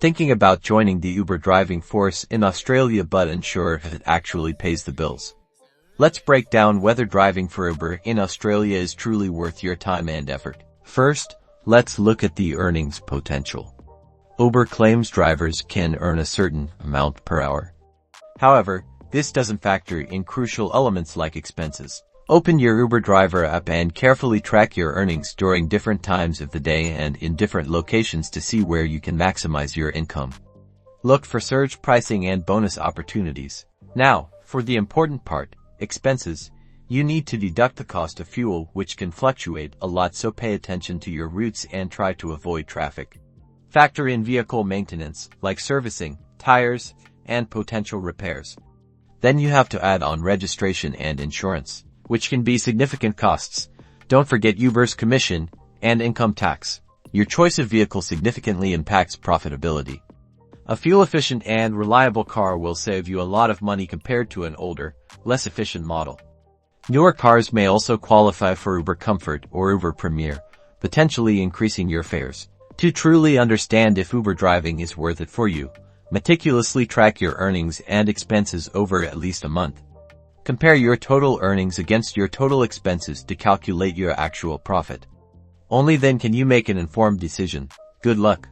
Thinking about joining the Uber driving force in Australia but unsure if it actually pays the bills. Let's break down whether driving for Uber in Australia is truly worth your time and effort. First, let's look at the earnings potential. Uber claims drivers can earn a certain amount per hour. However, this doesn't factor in crucial elements like expenses. Open your Uber driver app and carefully track your earnings during different times of the day and in different locations to see where you can maximize your income. Look for surge pricing and bonus opportunities. Now, for the important part, expenses. You need to deduct the cost of fuel, which can fluctuate a lot, so pay attention to your routes and try to avoid traffic. Factor in vehicle maintenance, like servicing, tires, and potential repairs. Then you have to add on registration and insurance, which can be significant costs. Don't forget Uber's commission and income tax. Your choice of vehicle significantly impacts profitability. A fuel-efficient and reliable car will save you a lot of money compared to an older, less efficient model. Newer cars may also qualify for Uber Comfort or Uber Premier, potentially increasing your fares. To truly understand if Uber driving is worth it for you, meticulously track your earnings and expenses over at least a month. Compare your total earnings against your total expenses to calculate your actual profit. Only then can you make an informed decision. Good luck.